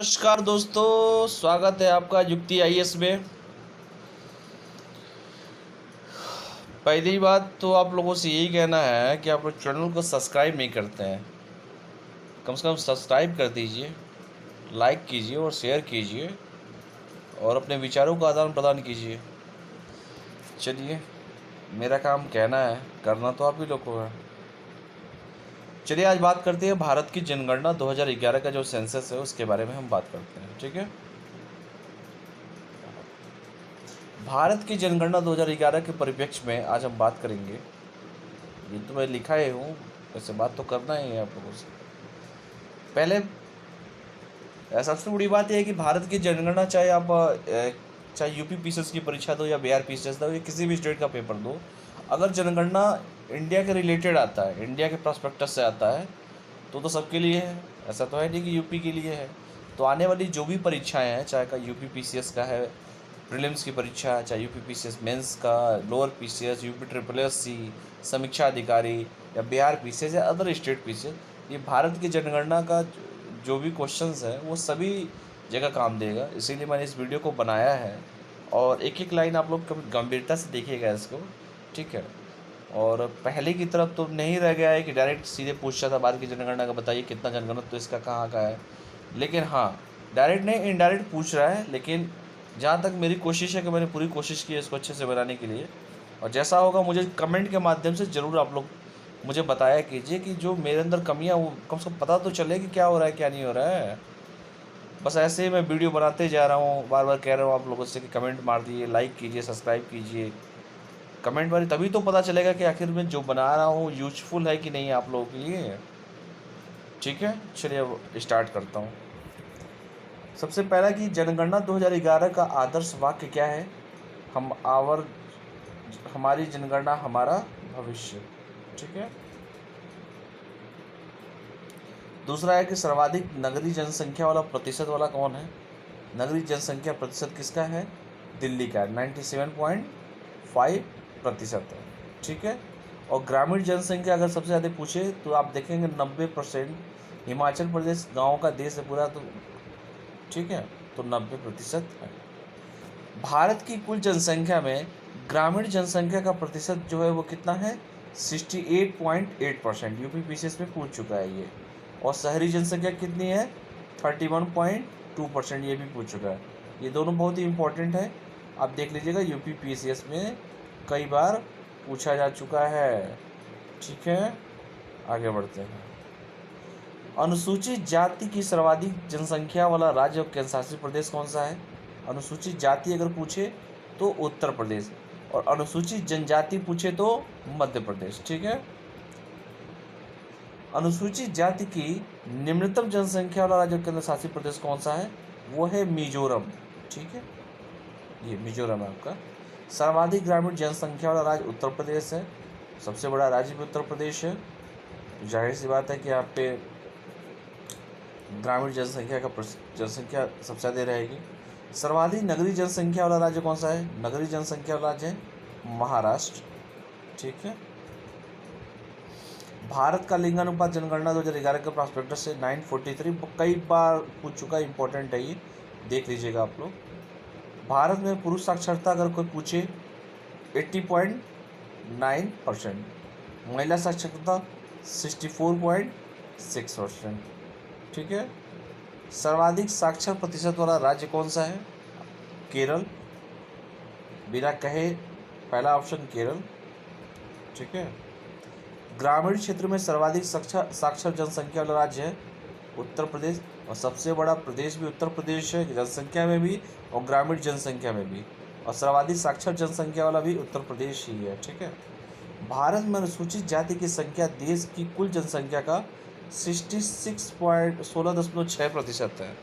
नमस्कार दोस्तों, स्वागत है आपका युक्ति आईएएस में। पहली बात तो आप लोगों से यही कहना है कि आप लोग चैनल को सब्सक्राइब नहीं करते हैं, कम से कम सब्सक्राइब कर दीजिए, लाइक कीजिए और शेयर कीजिए और अपने विचारों का आदान प्रदान कीजिए। चलिए, मेरा काम कहना है, करना तो आप ही लोग को है। चलिए आज बात करते हैं भारत की जनगणना 2011 का जो सेंसस है उसके बारे में हम बात करते हैं। ठीक है, भारत की जनगणना 2011 के परिप्रेक्ष्य में आज हम बात करेंगे। ये तो मैं लिखा ही हूँ, वैसे बात तो करना ही है आप लोगों से। पहले सबसे बड़ी बात यह है कि भारत की जनगणना चाहे यूपी पीसीएस की परीक्षा दो या बिहार पीसीएस दो या किसी भी स्टेट का पेपर दो, अगर जनगणना इंडिया के रिलेटेड आता है, इंडिया के प्रॉस्पेक्टस से आता है तो सबके लिए है। ऐसा तो है नहीं कि यूपी के लिए है। तो आने वाली जो भी परीक्षाएं हैं, चाहे का यूपी पीसीएस का है प्रीलिम्स की परीक्षा, चाहे यूपी पीसीएस मेंस का, lower PCS, UP triple S C, समीक्षा अधिकारी या बिहार पीसीएस या अदर स्टेट पीसीएस, ये भारत की जनगणना का जो भी क्वेश्चंस है वो सभी जगह काम देगा। इसीलिए मैंने इस वीडियो को बनाया है और एक एक लाइन आप लोग गंभीरता से देखिएगा इसको। ठीक है, और पहले की तरफ तो नहीं रह गया है कि डायरेक्ट सीधे पूछता था भारत की जनगणना का बताइए कितना जनगणना तो इसका कहाँ का है, लेकिन हाँ डायरेक्ट नहीं इनडायरेक्ट पूछ रहा है। लेकिन जहाँ तक मेरी कोशिश है कि मैंने पूरी कोशिश की है इसको अच्छे से बनाने के लिए, और जैसा होगा मुझे कमेंट के माध्यम से ज़रूर आप लोग मुझे बताया कीजिए कि जो मेरे अंदर कमियाँ वो कम से कम पता तो चले कि क्या हो रहा है क्या नहीं हो रहा है। बस ऐसे ही मैं वीडियो बनाते जा रहा हूँ, बार बार कह रहा हूँ आप लोगों से कि कमेंट मार दीजिए, लाइक कीजिए, सब्सक्राइब कीजिए। कमेंट मारिए तभी तो पता चलेगा कि आखिर में जो बना रहा हूँ यूजफुल है कि नहीं आप लोगों के लिए। ठीक है, चलिए अब स्टार्ट करता हूँ। सबसे पहला कि जनगणना 2011 का आदर्श वाक्य क्या है? हमारी जनगणना हमारा भविष्य। ठीक है। दूसरा है कि सर्वाधिक नगरीय जनसंख्या वाला प्रतिशत वाला कौन है? नगरीय जनसंख्या प्रतिशत किसका है? दिल्ली का 97.5% है। ठीक है। और ग्रामीण जनसंख्या अगर सबसे ज़्यादा पूछे तो आप देखेंगे 90%। हिमाचल प्रदेश गाँव का देश है पूरा, तो ठीक है, तो 90% है। भारत की कुल जनसंख्या में ग्रामीण जनसंख्या का प्रतिशत जो है वो कितना है? 68.8%। यूपी पीसीएस में पूछ चुका है ये। और शहरी जनसंख्या कितनी है? 31.2%। ये भी पूछ चुका है। ये दोनों बहुत ही इम्पोर्टेंट है, आप देख लीजिएगा, यूपी पीसीएस में कई बार पूछा जा चुका है। ठीक है, आगे बढ़ते हैं। अनुसूचित जाति की सर्वाधिक जनसंख्या वाला राज्य और केंद्र शासित प्रदेश कौन सा है? अनुसूचित जाति अगर पूछे तो उत्तर प्रदेश, और अनुसूचित जनजाति पूछे तो मध्य प्रदेश। ठीक है। अनुसूचित जाति की निम्नतम जनसंख्या वाला राज्य और केंद्र शासित प्रदेश कौन सा है? वो है मिजोरम। ठीक है, ये मिजोरम है आपका। सर्वाधिक ग्रामीण जनसंख्या वाला राज्य उत्तर प्रदेश है, सबसे बड़ा राज्य भी उत्तर प्रदेश है। जाहिर सी बात है कि यहाँ पे ग्रामीण जनसंख्या सबसे ज़्यादा रहेगी। सर्वाधिक नगरीय जनसंख्या वाला राज्य कौन सा है? नगरीय जनसंख्या वाला राज्य है महाराष्ट्र। ठीक है। भारत का लिंगानुपात जनगणना 2011 के प्रॉस्पेक्टस से 943 कई बार पूछ चुका, इंपॉर्टेंट है ये, देख लीजिएगा आप लोग। भारत में पुरुष साक्षरता अगर कोई पूछे 80.9%, महिला साक्षरता 64.6%। ठीक है। सर्वाधिक साक्षर प्रतिशत वाला राज्य कौन सा है? केरल, बिना कहे पहला ऑप्शन केरल। ठीक है। ग्रामीण क्षेत्र में सर्वाधिक साक्षर जनसंख्या वाला राज्य है उत्तर प्रदेश, और सबसे बड़ा प्रदेश भी उत्तर प्रदेश है, जनसंख्या में भी और ग्रामीण जनसंख्या में भी, और सर्वाधिक साक्षर जनसंख्या वाला भी उत्तर प्रदेश ही है। ठीक है। भारत में अनुसूचित जाति की संख्या देश की कुल जनसंख्या का 16.6% है।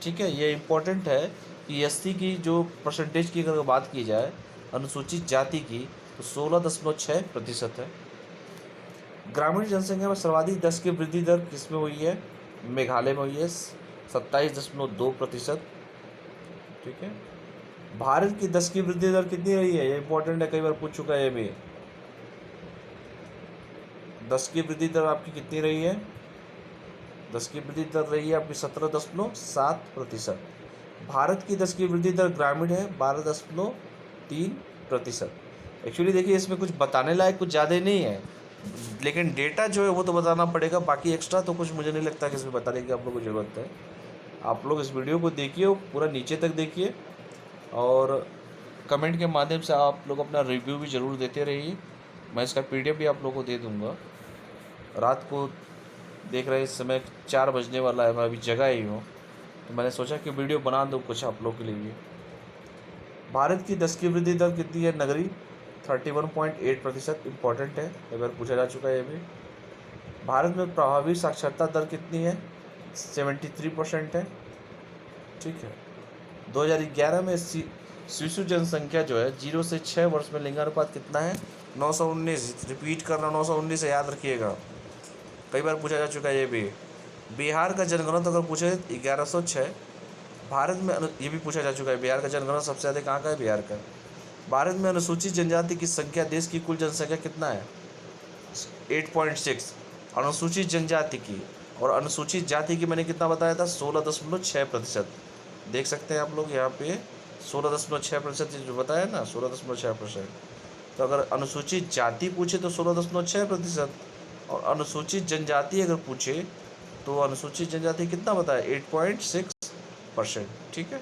ठीक है, ये इम्पोर्टेंट है कि एससी की जो परसेंटेज की अगर बात की जाए अनुसूचित जाति की तो 16.6% है। ग्रामीण जनसंख्या में सर्वाधिक 10 की वृद्धि दर किसमें हुई है? मेघालय में हुई है, 27.2%। ठीक है। भारत की 10 की वृद्धि दर कितनी रही है? ये इंपॉर्टेंट है, कई बार पूछ चुका है ये भी। 10 की वृद्धि दर आपकी कितनी रही है? 10 की वृद्धि दर रही है आपकी 17.7%। भारत की 10 की वृद्धि दर ग्रामीण है 12.3%। एक्चुअली देखिए इसमें कुछ बताने लायक कुछ ज़्यादा नहीं है, लेकिन डेटा जो है वो तो बताना पड़ेगा, बाकी एक्स्ट्रा तो कुछ मुझे नहीं लगता कि इसमें बताने की आप लोग को ज़रूरत है। आप लोग इस वीडियो को देखिए, पूरा नीचे तक देखिए, और कमेंट के माध्यम से आप लोग अपना रिव्यू भी ज़रूर देते रहिए। मैं इसका PDF भी आप लोग को दे दूँगा। रात को देख रहे इस समय 4 बजने वाला है, मैं अभी जगा ही हूँ, तो मैंने सोचा कि वीडियो बना दूँ कुछ आप लोग के लिए। भारत की 10 की वृद्धि दर कितनी है नगरी? 31.8%। इम्पॉर्टेंट है, एक बार पूछा जा चुका है ये भी। भारत में प्रभावी साक्षरता दर कितनी है? 73% है। ठीक है। 2011 में शिशु जनसंख्या जो है 0 से 6 वर्ष में लिंगानुपात कितना है? 919। रिपीट करना, 919 है, याद रखिएगा, कई बार पूछा जा चुका है ये भी। बिहार का जनगणना अगर पूछे 1106। भारत में ये भी पूछा जा चुका है, बिहार का जनगणना सबसे ज़्यादा कहाँ का है? बिहार का। भारत में अनुसूचित जनजाति की संख्या देश की कुल जनसंख्या कितना है? 8.6 अनुसूचित जनजाति की, और अनुसूचित जाति की मैंने कितना बताया था? 16.6%। देख सकते हैं आप लोग यहाँ पे 16.6% जो बताया ना, 16.6%। तो अगर अनुसूचित जाति पूछे तो 16.6%, और अनुसूचित जनजाति अगर पूछे तो अनुसूचित जनजाति कितना बताया? 8.6%। ठीक है।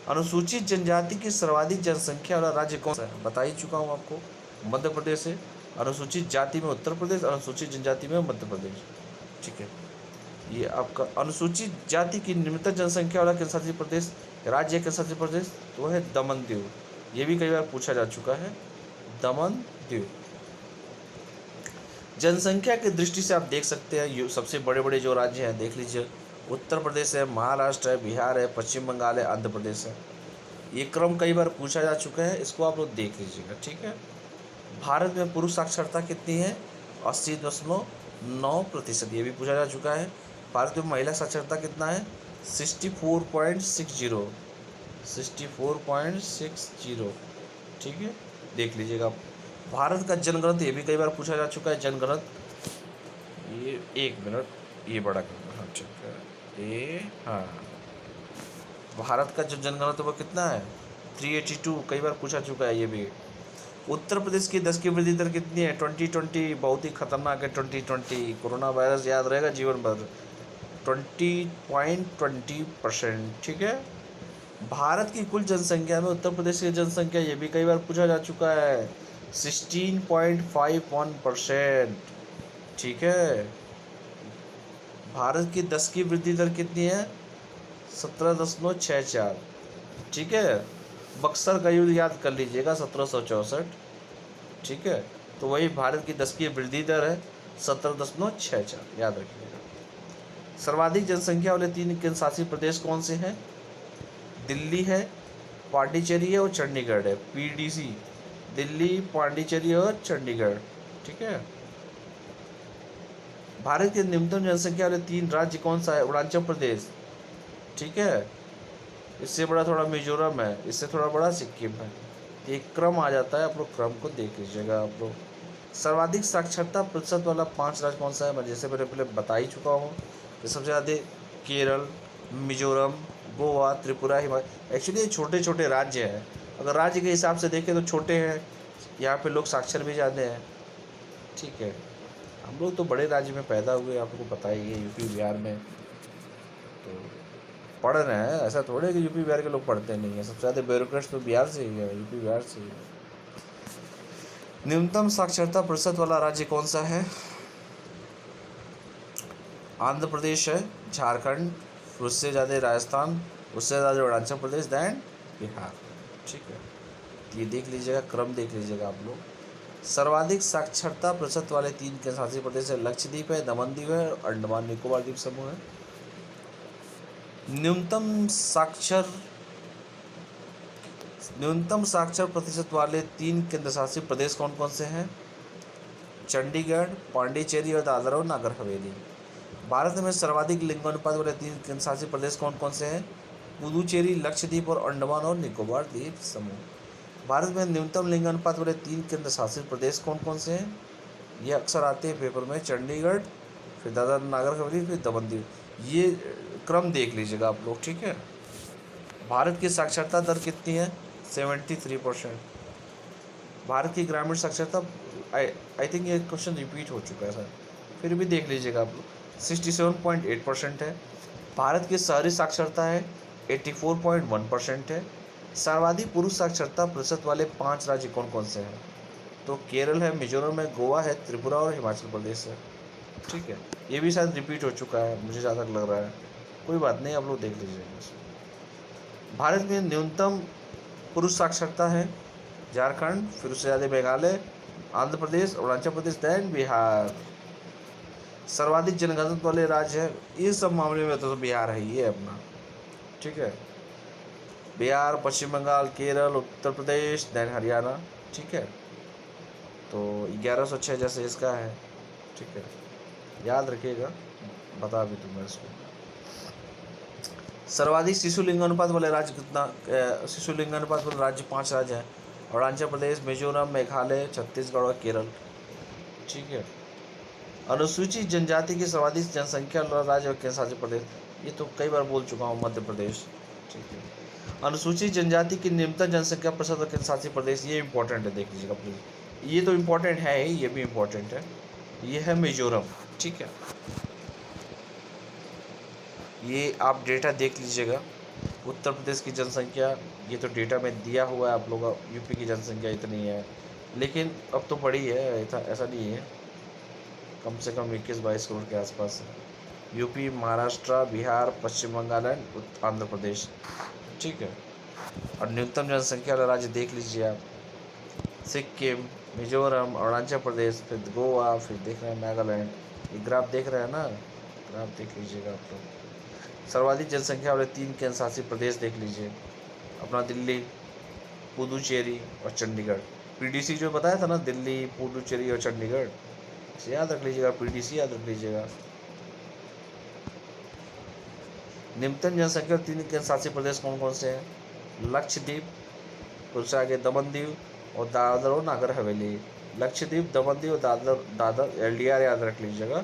अनुसूचित जनजाति की सर्वाधिक जनसंख्या वाला राज्य कौन सा है? बता ही चुका हूँ आपको, मध्य प्रदेश है। अनुसूचित जाति में उत्तर प्रदेश, अनुसूचित जनजाति में मध्य प्रदेश। ठीक है। ये आपका अनुसूचित जाति की निम्नतम जनसंख्या वाला केंद्र शासित प्रदेश, राज्य केंद्र शासित प्रदेश तो है दमन दीव। ये भी कई बार पूछा जा चुका है, दमन दीव। जनसंख्या की दृष्टि से आप देख सकते हैं सबसे बड़े बड़े जो राज्य हैं देख लीजिए, उत्तर प्रदेश है, महाराष्ट्र है, बिहार है, पश्चिम बंगाल है, आंध्र प्रदेश है। ये क्रम कई बार पूछा जा चुका है, इसको आप लोग देख लीजिएगा। ठीक है। भारत में पुरुष साक्षरता कितनी है? 80.9%। ये भी पूछा जा चुका है। भारत में महिला साक्षरता कितना है? 64.60। 64.60। ठीक है, देख लीजिएगा। भारत का जनगणत ये भी कई बार पूछा जा चुका है, जनगणत। ये 1 मिनट, ये बड़ा करना, हाँ ठीक है, ये हाँ, भारत का जो जनगणत वो कितना है? 382। कई बार पूछा चुका है ये भी। उत्तर प्रदेश की 10 की वृद्धि दर कितनी है? 2020 बहुत ही खतरनाक है। 2020 कोरोना वायरस याद रहेगा जीवन भर। 20.20%। ठीक है। भारत की कुल जनसंख्या में उत्तर प्रदेश की जनसंख्या, ये भी कई बार पूछा जा चुका है, 16.51%। ठीक है। भारत की 10 की वृद्धि दर कितनी है? 17.64। ठीक है। बक्सर का युद्ध याद कर लीजिएगा, 1764। ठीक है। तो वही भारत की 10 की वृद्धि दर है 17.64, याद रखिएगा। सर्वाधिक जनसंख्या वाले 3 केंद्र शासित प्रदेश कौन से हैं? दिल्ली है, पांडिचेरी है और चंडीगढ़ है। PDC, दिल्ली, पांडिचेरी और चंडीगढ़। ठीक है। भारत के न्यूनतम जनसंख्या वाले 3 राज्य कौन सा है? अरुणाचल प्रदेश। ठीक है। इससे बड़ा थोड़ा मिजोरम है, इससे थोड़ा बड़ा सिक्किम है। एक क्रम आ जाता है, आप लोग क्रम को देख लीजिएगा। आप लोग सर्वाधिक साक्षरता प्रतिशत वाला 5 राज्य कौन सा है? मैं जैसे मैंने पहले बता ही चुका हूँ। सबसे ज़्यादा केरल, मिजोरम, गोवा, त्रिपुरा, हिमाचल। एक्चुअली ये छोटे छोटे राज्य हैं, अगर राज्य के हिसाब से देखें तो छोटे हैं। यहाँ पे लोग साक्षर भी ज़्यादा हैं। ठीक है। हम लोग तो बड़े राज्य में पैदा हुए, आप लोग को पता ही है, यूपी बिहार में तो पढ़ रहे हैं। ऐसा थोड़े कि यूपी बिहार के लोग पढ़ते नहीं हैं, सबसे ज़्यादा ब्यूरोक्रेट्स तो बिहार से ही है, यूपी बिहार से ही है। न्यूनतम साक्षरता प्रतिशत वाला राज्य कौन सा है? आंध्र प्रदेश है, झारखंड, उससे ज़्यादा राजस्थान, उससे ज़्यादा अरुणाचल प्रदेश, दैन बिहार। ठीक है। ये देख लीजिएगा, क्रम देख लीजिएगा आप लोग। सर्वाधिक साक्षरता प्रतिशत वाले 3 केंद्र शासित प्रदेश है, लक्षद्वीप है, दमन दीव है, अंडमान निकोबार द्वीप समूह है। न्यूनतम साक्षर प्रतिशत वाले 3 केंद्र शासित प्रदेश कौन कौन से हैं? चंडीगढ़, पांडिचेरी और दादरा और नागर हवेली। भारत में सर्वाधिक लिंगानुपात वाले 3 केंद्र शासित प्रदेश कौन कौन से हैं? पुदुचेरी, लक्षद्वीप और अंडमान और निकोबार द्वीप समूह। भारत में न्यूनतम लिंगानुपात वाले 3 केंद्र शासित प्रदेश कौन कौन से हैं? ये अक्सर आते हैं पेपर में, चंडीगढ़, फिर दादर नागर हवेली, फिर दमन दीव। ये क्रम देख लीजिएगा आप लोग, ठीक है। भारत की साक्षरता दर कितनी है? 73%। भारत की ग्रामीण साक्षरता, आई थिंक ये क्वेश्चन रिपीट हो चुका है सर, फिर भी देख लीजिएगा आप लोग, 67.8% है। भारत की शहरी साक्षरता है 84.1% है। सर्वाधिक पुरुष साक्षरता प्रतिशत वाले 5 राज्य कौन कौन से हैं? तो केरल है, मिजोरम है, गोवा है, त्रिपुरा और हिमाचल प्रदेश है, ठीक है। ये भी शायद रिपीट हो चुका है, मुझे ज़्यादा लग रहा है, कोई बात नहीं, आप लोग देख लीजिएगा। भारत में न्यूनतम पुरुष साक्षरता है झारखंड, फिर उससे ज़्यादा मेघालय, आंध्र प्रदेश, अरुणाचल प्रदेश, दैन बिहार। सर्वाधिक जनघनत्व वाले राज्य है, इस सब मामले में तो बिहार है ये अपना, ठीक है। बिहार, पश्चिम बंगाल, केरल, उत्तर प्रदेश, दैन हरियाणा, ठीक है। तो 1106 जैसे इसका है, ठीक है, याद रखिएगा, बता भी दूंगा इसको। सर्वाधिक शिशु लिंग अनुपात वाले राज्य कितना? शिशु लिंग अनुपात वाले राज्य 5 राज्य हैं, अरुणाचल प्रदेश, मिजोरम, मेघालय, छत्तीसगढ़ और केरल, ठीक है। अनुसूचित जनजाति की सर्वाधिक जनसंख्या वाला राज्य और केंद्र शासित प्रदेश, ये तो कई बार बोल चुका हूँ, मध्य प्रदेश, ठीक है। अनुसूचित जनजाति की न्यूनतम जनसंख्या प्रतिशत और केंद्र शासित प्रदेश, ये इंपॉर्टेंट है, देख लीजिएगा प्लीज, ये तो इम्पोर्टेंट है ही, ये भी इम्पोर्टेंट है। ये है मिजोरम, ठीक है। ये आप डेटा देख लीजिएगा। उत्तर प्रदेश की जनसंख्या, ये तो डेटा में दिया हुआ है आप लोगों का, यूपी की जनसंख्या इतनी है, लेकिन अब तो बड़ी है, ऐसा नहीं है, कम से कम 21-22 करोड़ के आसपास है। यूपी, महाराष्ट्र, बिहार, पश्चिम बंगाल एंड आंध्र प्रदेश, ठीक है। और न्यूनतम जनसंख्या वाला राज्य देख लीजिए आप, सिक्किम, मिजोरम, अरुणाचल प्रदेश, फिर गोवा, फिर देख रहे हैं नागालैंड। ये ग्राफ देख रहे हैं ना, ग्राफ देख लीजिएगा आप लोग। सर्वाधिक जनसंख्या वाले 3 केंद्र शासित प्रदेश देख लीजिए, अपना दिल्ली, पुदुचेरी और चंडीगढ़। पीडीसी जो बताया था ना, दिल्ली, पुदुचेरी और चंडीगढ़, इसे याद रख लीजिएगा, पीडीसी याद रख लीजिएगा। निम्नतम जनसंख्या 3 केंद्र शासित प्रदेश कौन कौन से हैं? लक्षद्वीप, उससे आगे दमन दीव और दादर और नागर हवेली। लक्षद्वीप, दमन दीव और दादर एलडीआर याद रख लीजिएगा,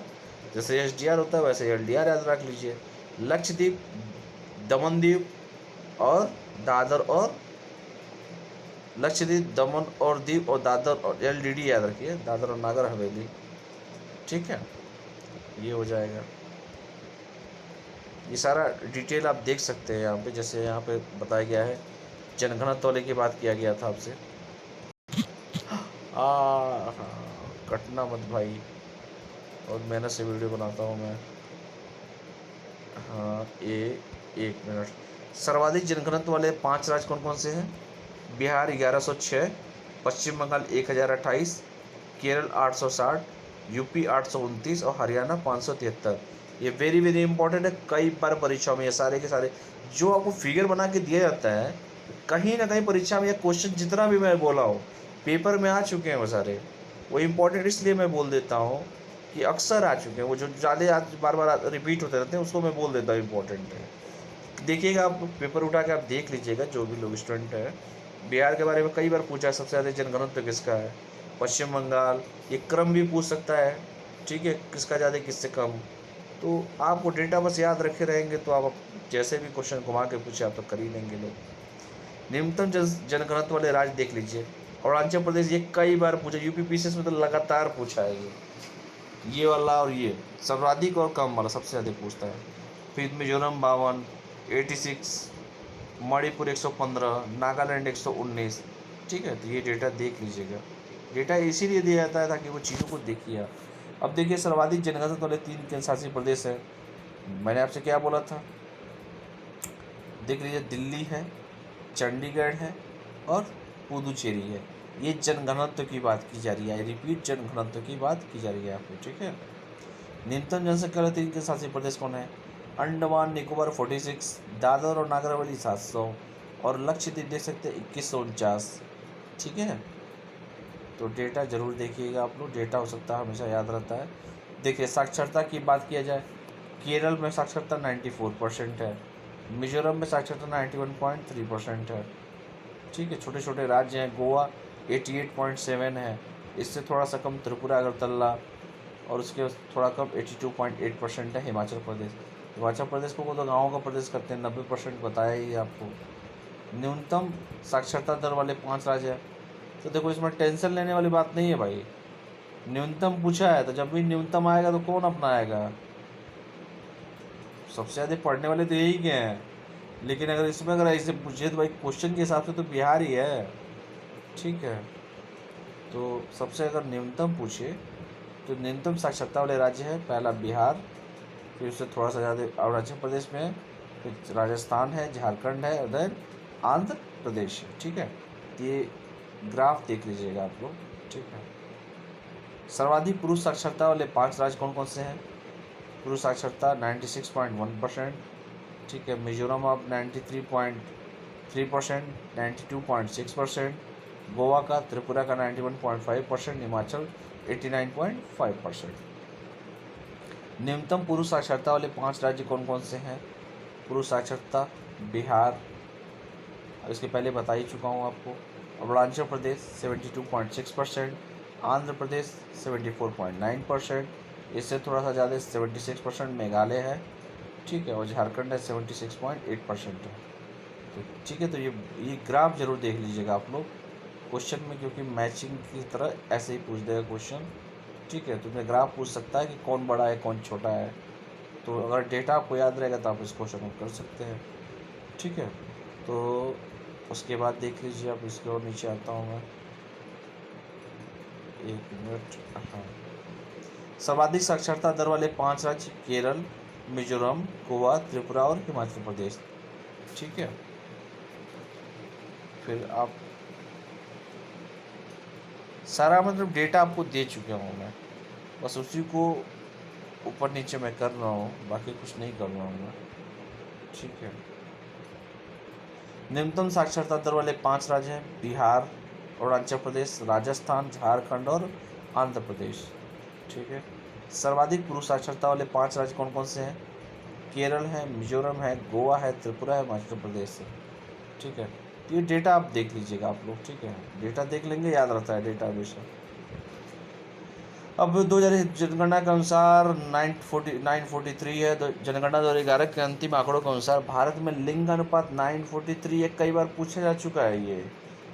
जैसे एसडीआर होता है वैसे एलडीआर याद रख लीजिए। लक्षद्वीप, दमन दीव और दादर, और लक्षद्वीप, दमन और दीव और दादर और एलडीडी याद रखिए, दादर और नागर हवेली, ठीक है। ये हो जाएगा, ये सारा डिटेल आप देख सकते हैं यहाँ पे, जैसे यहाँ पे बताया गया है, जनगणना तौले की बात किया गया था आपसे। हाँ, कटना मत भाई, और मेहनत से वीडियो बनाता हूँ मैं। हाँ, एक मिनट। सर्वाधिक जनघनत्व वाले 5 राज्य कौन कौन से हैं? बिहार 1106, पश्चिम बंगाल 1028, केरल 860, यूपी 829 और हरियाणा 573। ये वेरी वेरी इंपॉर्टेंट है, कई बार परीक्षा में ये सारे के सारे जो आपको फिगर बना के दिया जाता है, कहीं ना कहीं परीक्षा में ये क्वेश्चन जितना भी मैं बोला हूँ पेपर में आ चुके हैं वो सारे। वो इम्पोर्टेंट इसलिए मैं बोल देता हूँ कि अक्सर आ चुके हैं, वो जो ज़्यादा बार बार रिपीट होते रहते हैं उसको मैं बोल देता हूँ इम्पोर्टेंट है। देखिएगा आप पेपर उठा के आप देख लीजिएगा, जो भी लोग स्टूडेंट है, बिहार के बारे में कई बार पूछा है, सबसे ज़्यादा जनघनत्व किसका है? पश्चिम बंगाल, ये क्रम भी पूछ सकता है, ठीक है, किसका ज़्यादा किससे कम। तो आपको डेटा बस याद रखे रहेंगे तो आप जैसे भी क्वेश्चन घुमा के पूछे आप तो कर ही लेंगे लोग। न्यूनतम जनघनत्व वाले राज्य देख लीजिए, अरुणाचल प्रदेश, ये कई बार पूछा, यूपी पीसीएस में तो लगातार पूछा है ये वाला, और ये सर्वाधिक और कम वाला सबसे ज़्यादा पूछता है। फिर मिजोरम 52, 86, मणिपुर 115, नागालैंड 119, ठीक है। तो ये डेटा देख लीजिएगा, डेटा इसीलिए दिया जाता है ताकि वो चीज़ों को देखिए आप। अब देखिए सर्वाधिक जनघनत्व वाले 3 केंद्र शासित प्रदेश है, मैंने आपसे क्या बोला था, देख लीजिए, दिल्ली है, चंडीगढ़ है और पुदुचेरी है। ये जनघनत्व की बात की जा रही है, रिपीट जनघनत्व की बात की जा रही है यहाँ पे, ठीक है। न्यूनतम जनसंख्या वाले 3 केंद्र शासित प्रदेश कौन है? अंडमान निकोबार 46, दादर और नागर हवेली 700 और लक्षद्वीप देख सकते हैं 2149, ठीक है। तो डेटा जरूर देखिएगा आप लोग, डेटा हो सकता है हमेशा याद रहता है। देखिए साक्षरता की बात किया जाए, केरल में साक्षरता 94% है, मिजोरम में साक्षरता 91.3% है, ठीक है। छोटे छोटे राज्य हैं, गोवा 88.7 है, इससे थोड़ा सा कम त्रिपुरा, अगरतला और उसके थोड़ा कम 82.8% है हिमाचल प्रदेश। हिमाचल प्रदेश को तो गाँव का प्रदेश करते हैं, 90% बताया ही आपको। न्यूनतम साक्षरता दर वाले 5 राज्य हैं। तो देखो इसमें टेंशन लेने वाली बात नहीं है भाई, न्यूनतम पूछा है तो जब भी न्यूनतम आएगा तो कौन अपनाएगा? सबसे ज़्यादा पढ़ने वाले तो यही के हैं, लेकिन अगर इसमें अगर ऐसे पूछे तो भाई क्वेश्चन के हिसाब से तो बिहार ही है। ठीक है, तो सबसे अगर न्यूनतम पूछे तो न्यूनतम साक्षरता वाले राज्य है, पहला बिहार, फिर उससे थोड़ा सा ज़्यादा अरुणाचल प्रदेश में है, फिर राजस्थान है, झारखंड है, उधर आंध्र प्रदेश है। ठीक है, तो ये ग्राफ देख लीजिएगा आप लोग। ठीक है, सर्वाधिक पुरुष साक्षरता वाले 5 राज्य कौन कौन से हैं? पुरुष साक्षरता 96.1%। ठीक है, मिजोरम अब 93.3%, 92.6%, गोवा का, त्रिपुरा का 91.5%, हिमाचल 89.5%। न्यूनतम पुरुष साक्षरता वाले 5 राज्य कौन कौन से हैं? पुरुष साक्षरता बिहार, इसके पहले बता ही चुका हूँ आपको। अरुणाचल प्रदेश 72.6%, आंध्र प्रदेश 74.9%, इससे थोड़ा सा ज़्यादा 76% मेघालय है। ठीक है, और झारखंड है 76.8% है। तो ठीक है, तो ये ग्राफ जरूर देख लीजिएगा आप लोग क्वेश्चन में, क्योंकि मैचिंग की तरह ऐसे ही पूछ देगा क्वेश्चन। ठीक है, तो मैं ग्राफ पूछ सकता है कि कौन बड़ा है कौन छोटा है, तो अगर डेटा आपको याद रहेगा तो आप इस क्वेश्चन को कर सकते हैं। ठीक है, तो उसके बाद देख लीजिए आप, इसके और नीचे आता हूँ मैं, 1 मिनट। हाँ, सर्वाधिक साक्षरता दर वाले 5 राज्य केरल, मिजोरम, गोवा, त्रिपुरा और हिमाचल प्रदेश। ठीक है, फिर आप सारा मतलब डेटा आपको दे चुका हूँ मैं, बस उसी को ऊपर नीचे मैं कर रहा हूँ, बाकी कुछ नहीं कर रहा हूँ मैं। ठीक है, न्यूनतम साक्षरता दर वाले 5 राज्य हैं बिहार, अरुणाचल प्रदेश, राजस्थान, झारखंड और आंध्र प्रदेश। ठीक है, सर्वाधिक पुरुष साक्षरता वाले 5 राज्य कौन कौन से हैं? केरल है, मिजोरम है, गोवा है, त्रिपुरा है, हिमाचल प्रदेश है। ठीक है, तो ये डेटा आप देख लीजिएगा आप लोग। ठीक है, डेटा देख लेंगे, याद रहता है डेटा हमेशा। अब 2000 जनगणना के अनुसार 943 है, जनगणना 2011 के अंतिम आंकड़ों के अनुसार भारत में लिंग अनुपात 943 है। कई बार पूछा जा चुका है ये,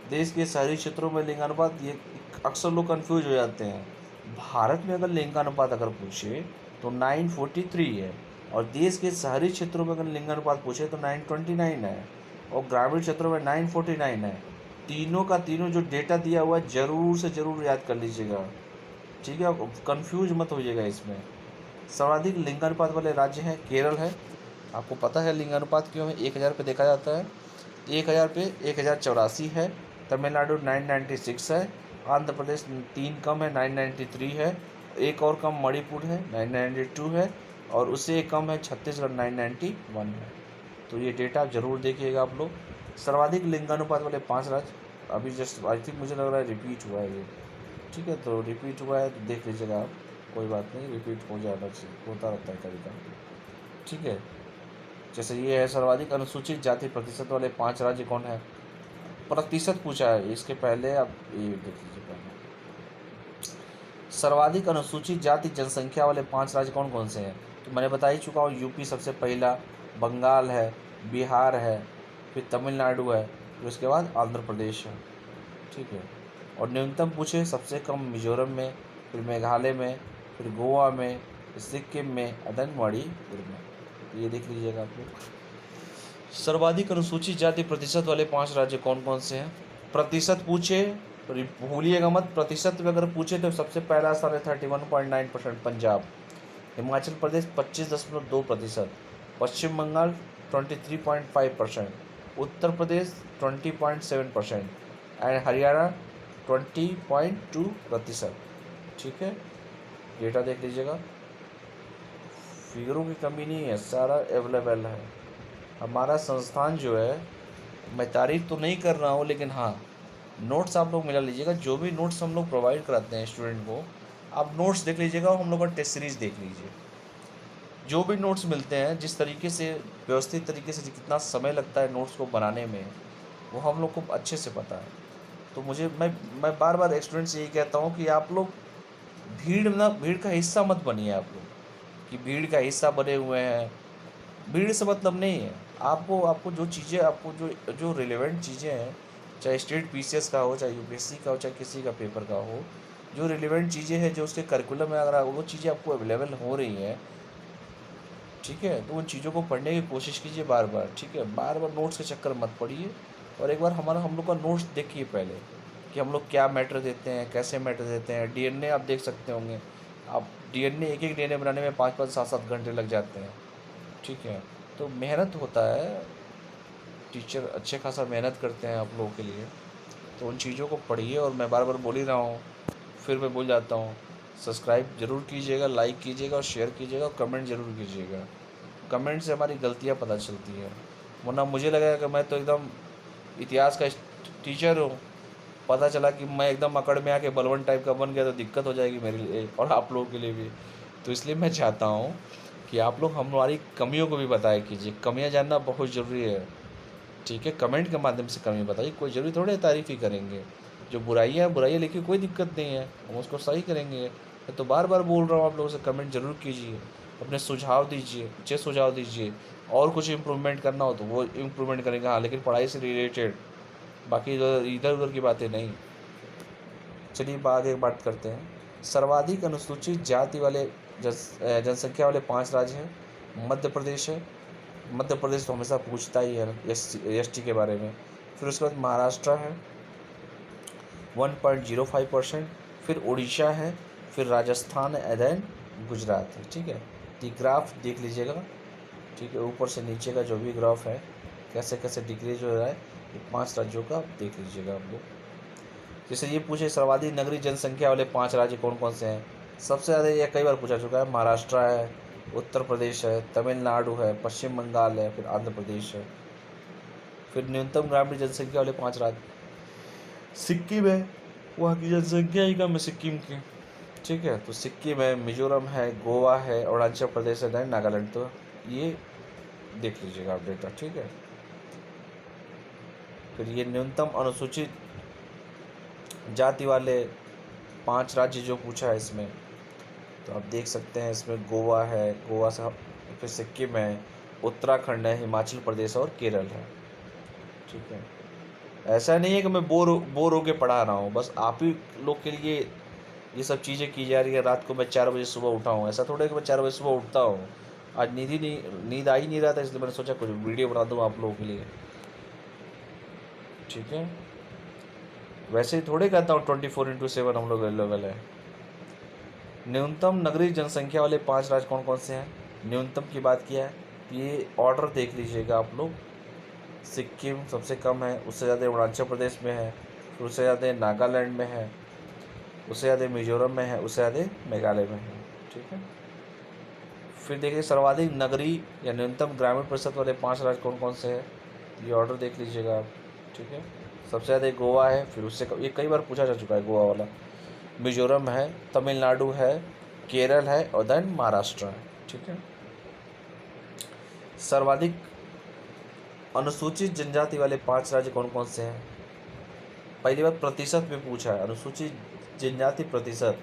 देश के शहरी क्षेत्रों में लिंग अनुपात, ये अक्सर लोग कंफ्यूज हो जाते हैं। भारत में अगर लिंग अनुपात अगर पूछे तो 943 है, और देश के शहरी क्षेत्रों में अगर लिंग अनुपात पूछे तो 929 है, और ग्रामीण क्षेत्रों में 949 है। तीनों का तीनों जो डेटा दिया हुआ है ज़रूर से ज़रूर याद कर लीजिएगा। ठीक है, कंफ्यूज मत होइएगा इसमें। सर्वाधिक लिंगानुपात वाले राज्य हैं केरल है, आपको पता है लिंगानुपात क्यों है, 1000 पे देखा जाता है, 1000 पे 1084 है। तमिलनाडु 996 है, आंध्र प्रदेश 3 कम है 993 है, एक और कम मणिपुर है 992 है, और उससे एक कम है छत्तीसगढ़ 991 है। तो ये डेटा आप जरूर देखिएगा आप लोग। सर्वाधिक लिंगानुपात वाले 5 राज्य, अभी जस्ट आई थिंक मुझे लग रहा है रिपीट हुआ है ये। ठीक है, तो रिपीट हुआ है तो देख लीजिएगा आप, कोई बात नहीं, रिपीट हो जाना चाहिए, होता रहता है कभी कभी। ठीक है, जैसे ये है सर्वाधिक अनुसूचित जाति प्रतिशत वाले 5 राज्य कौन है? प्रतिशत पूछा है, इसके पहले आप ये देख लीजिए पहले। सर्वाधिक अनुसूचित जाति जनसंख्या वाले 5 राज्य कौन कौन से हैं? तो मैंने बता ही चुका हूँ, यूपी सबसे पहला, बंगाल है, बिहार है, फिर तमिलनाडु है, फिर उसके बाद आंध्र प्रदेश है। ठीक है, और न्यूनतम पूछे सबसे कम मिजोरम में, फिर मेघालय में, फिर गोवा में, सिक्किम में, अदन मणिपुर में। तो ये देख लीजिएगा आप लोग। सर्वाधिक अनुसूचित जाति प्रतिशत वाले 5 राज्य कौन कौन से हैं? प्रतिशत पूछे भूलिएगा मत, प्रतिशत में अगर पूछे तो सबसे पहला स्थान है 31.9% पंजाब, हिमाचल प्रदेश 25.2%, पश्चिम बंगाल 23.5%, उत्तर प्रदेश 20.7% एंड हरियाणा 20.2%। ठीक है, डेटा देख लीजिएगा, फिगरों की कमी नहीं है, सारा अवेलेबल है। हमारा संस्थान जो है, मैं तारीफ तो नहीं कर रहा हूँ, लेकिन हाँ नोट्स आप लोग मिला लीजिएगा, जो भी नोट्स हम लोग प्रोवाइड कराते हैं स्टूडेंट को, आप नोट्स देख लीजिएगा और हम लोग का टेस्ट सीरीज़ देख लीजिए। जो भी नोट्स मिलते हैं, जिस तरीके से व्यवस्थित तरीके से कितना समय लगता है नोट्स को बनाने में, वो हम लोग को अच्छे से पता है। तो मैं बार बार स्टूडेंट से यही कहता हूँ कि आप लोग भीड़ का हिस्सा मत बनिए आप लोग कि भीड़ का हिस्सा बने हुए हैं। भीड़ से मतलब नहीं है। आपको आपको जो चीज़ें, आपको जो जो रिलेवेंट चीज़ें हैं, चाहे स्टेट पीसीएस का हो, चाहे यूपीएससी का हो, चाहे किसी का पेपर का हो, जो रिलेवेंट चीज़ें हैं, जो उसके करिकुलम में अगर वो चीज़ें आपको अवेलेबल हो रही हैं, ठीक है, तो उन चीज़ों को पढ़ने की कोशिश कीजिए बार बार। ठीक है, बार बार नोट्स के चक्कर मत पड़िए। और एक बार हम लोग का नोट्स देखिए पहले कि हम लोग क्या मैटर देते हैं, कैसे मैटर देते हैं। डीएनए आप देख सकते होंगे। आप डीएनए, एक एक डीएनए बनाने में 5-5, 7-7 घंटे लग जाते हैं। ठीक है, तो मेहनत होता है। टीचर अच्छे खासा मेहनत करते हैं आप लोगों के लिए। तो उन चीज़ों को पढ़िए। और मैं बार बार बोल ही रहा हूँ, फिर मैं बोल जाता हूँ, सब्सक्राइब ज़रूर कीजिएगा, लाइक कीजिएगा और शेयर कीजिएगा और कमेंट ज़रूर कीजिएगा। कमेंट से हमारी गलतियाँ पता चलती है, वरना मुझे लगेगा कि मैं तो एकदम इतिहास का टीचर हूँ, पता चला कि मैं एकदम अकड़ में आके बलवन टाइप का बन गया तो दिक्कत हो जाएगी मेरे लिए और आप लोगों के लिए भी। तो इसलिए मैं चाहता हूँ कि आप लोग हमारी कमियों को भी बताया कीजिए। कमियाँ जानना बहुत ज़रूरी है। ठीक है, कमेंट के माध्यम से कमी बताइए। कोई ज़रूरी थोड़ी है तारीफ़ ही करेंगे। जो बुराइयाँ हैं बुराइयाँ लिखिए, कोई दिक्कत नहीं है, हम उसको सही करेंगे। मैं तो बार बार बोल रहा हूँ आप लोगों से, कमेंट ज़रूर कीजिए, अपने सुझाव दीजिए, अच्छे सुझाव दीजिए। और कुछ इम्प्रूवमेंट करना हो तो वो इम्प्रूवमेंट करेंगे, हाँ, लेकिन पढ़ाई से रिलेटेड, बाकी इधर उधर की बातें नहीं। चलिए आगे बात करते हैं। सर्वाधिक अनुसूचित जाति वाले जनसंख्या वाले 5 राज्य हैं। मध्य प्रदेश है। मध्य प्रदेश तो हमेशा पूछता ही है एसटी के बारे में। फिर उसके बाद महाराष्ट्र है 1.05%। फिर उड़ीसा है। फिर राजस्थान है, देन गुजरात है। ठीक है, तो ग्राफ देख लीजिएगा। ठीक है, ऊपर से नीचे का जो भी ग्राफ है, कैसे कैसे डिक्रीज हो रहा है, ये 5 राज्यों का देख लीजिएगा आप लोग। जैसे ये पूछे सर्वाधिक नगरीय जनसंख्या वाले 5 राज्य कौन कौन से हैं। सबसे ज़्यादा ये कई बार पूछा चुका है। महाराष्ट्र है, उत्तर प्रदेश है, तमिलनाडु है, पश्चिम बंगाल है, फिर आंध्र प्रदेश है। फिर न्यूनतम ग्रामीण जनसंख्या वाले 5 राज्य, सिक्किम है, वहाँ की जनसंख्या ही कम है सिक्किम की। ठीक है, तो सिक्किम है, मिजोरम है, गोवा है, अरुणाचल प्रदेश है, देन नागालैंड। तो ये देख लीजिएगा आप डेटा। ठीक है, फिर ये न्यूनतम अनुसूचित जाति वाले 5 राज्य जो पूछा है इसमें, तो आप देख सकते हैं इसमें गोवा है, गोवा से फिर सिक्किम है, उत्तराखंड है, हिमाचल प्रदेश और केरल है। ठीक है, ऐसा नहीं है कि मैं बोर होके पढ़ा रहा हूँ, बस आप ही लोग के लिए ये सब चीज़ें की जा रही है। रात को मैं 4 बजे सुबह उठा हूँ, ऐसा थोड़ा है कि मैं 4 बजे सुबह उठता हूँ। आज नींद आ ही नहीं रहा था, इसलिए मैंने सोचा कुछ वीडियो बना दूँ आप लोगों के लिए। ठीक है, वैसे ही थोड़े कहता हूँ 24/7 हम लोग अवेलेबल है। न्यूनतम नगरीय जनसंख्या वाले 5 राज्य कौन कौन से हैं, न्यूनतम की बात किया है। ये ऑर्डर देख लीजिएगा आप लोग। सिक्किम सबसे कम है, उससे ज़्यादा अरुणाचल प्रदेश में है, फिर उससे ज़्यादा नागालैंड में है, उससे ज़्यादा मिजोरम में है, उससे ज़्यादा मेघालय में है। ठीक है, फिर देखिए सर्वाधिक नगरीय या न्यूनतम ग्रामीण प्रतिशत वाले 5 राज्य कौन कौन से हैं, ये ऑर्डर देख लीजिएगा आप। ठीक है, सबसे ज़्यादा गोवा है, फिर उससे ये कई बार पूछा जा चुका है गोवा वाला। मिजोरम है, तमिलनाडु है, केरल है और देन महाराष्ट्र है। ठीक है, सर्वाधिक अनुसूचित जनजाति वाले 5 राज्य कौन कौन से हैं। पहली बात प्रतिशत में पूछा है, अनुसूचित जनजाति प्रतिशत,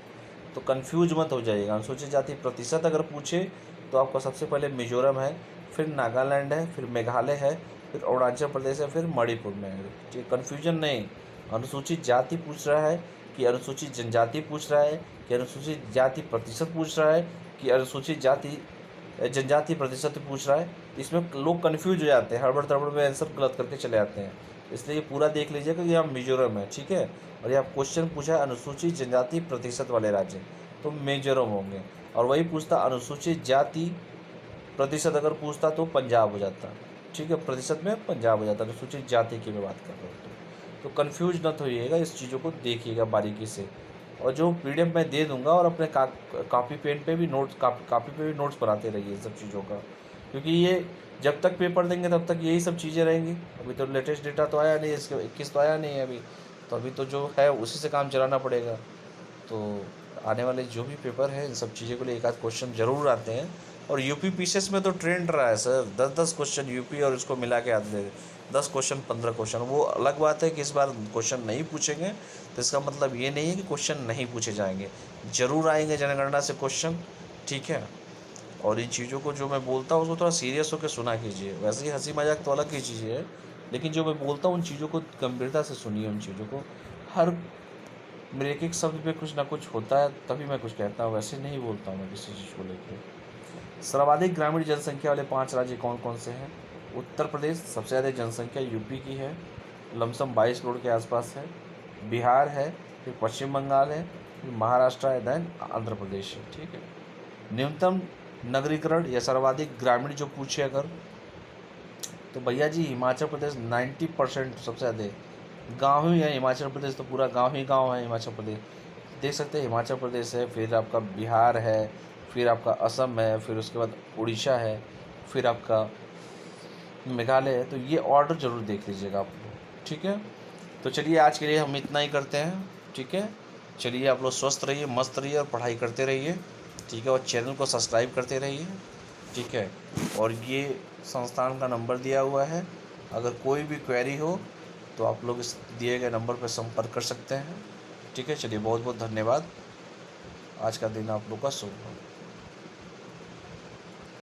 तो कंफ्यूज मत हो जाइएगा। अनुसूचित जाति प्रतिशत अगर पूछे तो आपका सबसे पहले मिजोरम है, फिर नागालैंड है, फिर मेघालय है, फिर अरुणाचल प्रदेश है, फिर मणिपुर में है। ठीक, कन्फ्यूजन नहीं। अनुसूचित जाति पूछ रहा है कि अनुसूचित जनजाति पूछ रहा है कि अनुसूचित जाति प्रतिशत पूछ रहा है कि अनुसूचित जाति जनजाति प्रतिशत पूछ रहा है। इसमें लोग कन्फ्यूज हो जाते हैं, हड़बड़ तड़बड़ में आंसर गलत करके चले जाते हैं। इसलिए ये पूरा देख लीजिएगा कि यहाँ मिजोरम है। ठीक है, और यहाँ क्वेश्चन पूछा है अनुसूचित जनजाति प्रतिशत वाले राज्य, तो मिजोरम होंगे। और वही पूछता अनुसूचित जाति प्रतिशत अगर पूछता तो पंजाब हो जाता। ठीक है, प्रतिशत में पंजाब हो जाता, अनुसूचित जाति की मैं बात कर रहा हूँ। तो कन्फ्यूज मत होइएगा, इस चीज़ों को देखिएगा बारीकी से। और जो पीडीएफ मैं दे दूंगा, और अपने कापी पेन पे भी नोट्स कापी पे भी नोट्स बनाते रहिए सब चीज़ों का, क्योंकि ये जब तक पेपर देंगे तब तक यही सब चीज़ें रहेंगी। अभी तो लेटेस्ट डेटा तो आया नहीं, इसके 21 तो आया नहीं है अभी, तो अभी तो जो है उसी से काम चलाना पड़ेगा। तो आने वाले जो भी पेपर है इन सब चीज़ों के लिए एक आध क्वेश्चन ज़रूर आते हैं, और यूपी पीसीएस में तो ट्रेंड रहा है सर, 10-10 क्वेश्चन यूपी और इसको मिला के आते 10 क्वेश्चन 15 क्वेश्चन। वो अलग बात है कि इस बार क्वेश्चन नहीं पूछेंगे, तो इसका मतलब ये नहीं है कि क्वेश्चन नहीं पूछे जाएंगे, ज़रूर आएंगे जनगणना से क्वेश्चन, ठीक है। और इन चीज़ों को जो मैं बोलता हूँ उसको थोड़ा सीरियस होकर सुना कीजिए। वैसे ही हंसी मजाक तो अलग की चीज़ है, लेकिन जो मैं बोलता हूँ उन चीज़ों को गंभीरता से सुनिए। उन चीज़ों को हर मेरे एक शब्द पे कुछ ना कुछ होता है तभी मैं कुछ कहता हूँ, वैसे नहीं बोलता हूँ मैं किसी चीज़ को लेकर। सर्वाधिक ग्रामीण जनसंख्या वाले 5 राज्य कौन कौन से हैं? उत्तर प्रदेश सबसे ज़्यादा जनसंख्या यूपी की है, लमसम 22 करोड़ के आसपास है। बिहार है, फिर पश्चिम बंगाल है, फिर महाराष्ट्र है, देन आंध्र प्रदेश है, ठीक है। न्यूनतम नगरीकरण या सर्वाधिक ग्रामीण जो पूछे अगर, तो भैया जी हिमाचल प्रदेश 90% सबसे ज़्यादा गाँव ही है। हिमाचल प्रदेश तो पूरा गाँव ही गाँव है हिमाचल प्रदेश, देख सकते हैं। हिमाचल प्रदेश है, फिर आपका बिहार है, फिर आपका असम है, फिर उसके बाद उड़ीसा है, फिर आपका मेघालय है। तो ये ऑर्डर ज़रूर देख लीजिएगा आप लोग, ठीक है। तो चलिए आज के लिए हम इतना ही करते हैं, ठीक है। चलिए आप लोग स्वस्थ रहिए, मस्त रहिए और पढ़ाई करते रहिए, ठीक है। और चैनल को सब्सक्राइब करते रहिए, ठीक है। और ये संस्थान का नंबर दिया हुआ है, अगर कोई भी क्वेरी हो तो आप लोग इस दिए गए नंबर पर संपर्क कर सकते हैं, ठीक है। चलिए बहुत बहुत धन्यवाद। आज का दिन आप लोग का शुभ हो।